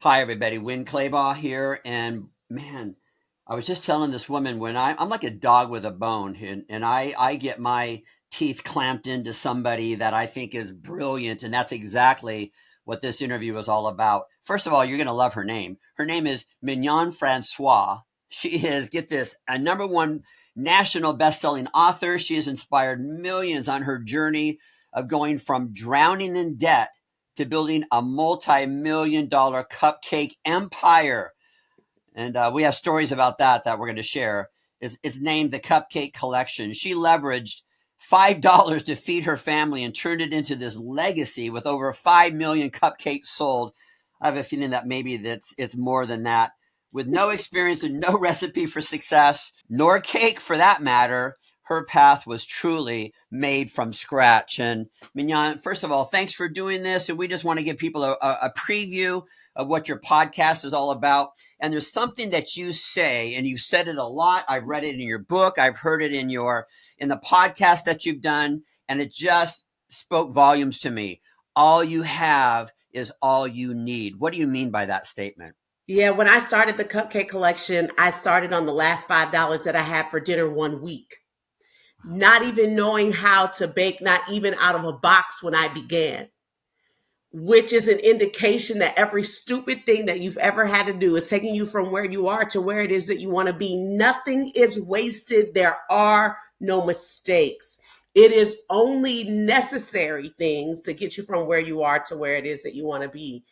Hi, everybody. Winn Claybaugh here. And man, I was just telling this woman when I'm like a dog with a bone, and I get my teeth clamped into somebody that I think is brilliant. And that's exactly what this interview is all about. First of all, you're going to love her name. Her name is Mignon François. She is, get this, a number one national best-selling author. She has inspired millions on her journey of going from drowning in debt to building a multi-million-dollar cupcake empire. And we have stories about that we're going to share. It's named the Cupcake Collection. She leveraged $5 to feed her family and turned it into this legacy with over 5 million cupcakes sold. I have a feeling that maybe it's more than that. With no experience and no recipe for success, nor cake for that matter, her path was truly made from scratch. And Mignon, first of all, thanks for doing this. And we just want to give people a preview of what your podcast is all about. And there's something that you say, and you've said it a lot. I've read it in your book. I've heard it in the podcast that you've done. And it just spoke volumes to me. All you have is all you need. What do you mean by that statement? Yeah, when I started the Cupcake Collection, I started on the last $5 that I had for dinner one week. Not even knowing how to bake, not even out of a box when I began, which is an indication that every stupid thing that you've ever had to do is taking you from where you are to where it is that you want to be. Nothing is wasted. There are no mistakes. It is only necessary things to get you from where you are to where it is that you want to be.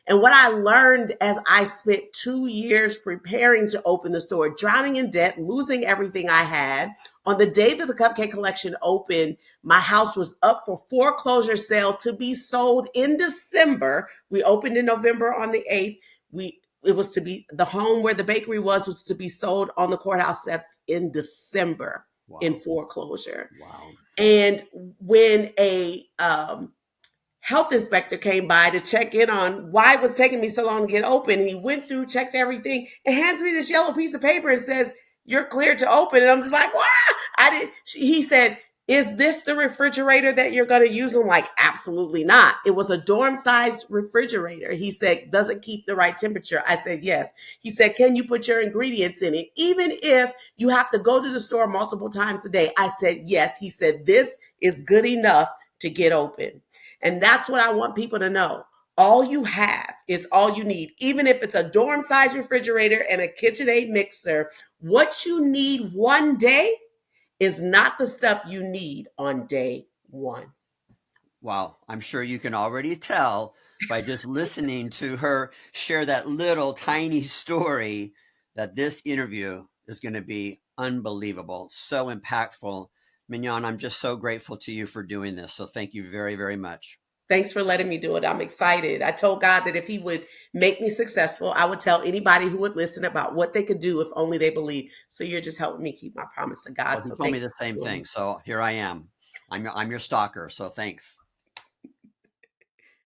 And what I learned as I spent 2 years preparing to open the store, drowning in debt, losing everything I had, on the day that the Cupcake Collection opened, my house was up for foreclosure sale to be sold in December. We opened in November on the 8th. It was to be the home where the bakery was to be sold on the courthouse steps in December. Wow. In foreclosure. Wow. And when a health inspector came by to check in on why it was taking me so long to get open, and he went through, checked everything, and hands me this yellow piece of paper and says, "You're cleared to open." And I'm just like, "Wow!" He said, "Is this the refrigerator that you're going to use?" I'm like, "Absolutely not." It was a dorm-sized refrigerator. He said, "Does it keep the right temperature?" I said, "Yes." He said, "Can you put your ingredients in it, even if you have to go to the store multiple times a day?" I said, "Yes." He said, "This is good enough to get open." And that's what I want people to know. All you have is all you need. Even if it's a dorm-sized refrigerator and a KitchenAid mixer, what you need one day is not the stuff you need on day one. Wow. I'm sure you can already tell by just listening to her share that little tiny story that this interview is going to be unbelievable, so impactful. Mignon, I'm just so grateful to you for doing this. So thank you very, very much. Thanks for letting me do it. I'm excited. I told God that if he would make me successful, I would tell anybody who would listen about what they could do if only they believed. So you're just helping me keep my promise to God. Well, he So told me the same thing. So here I am. I'm your stalker. So thanks.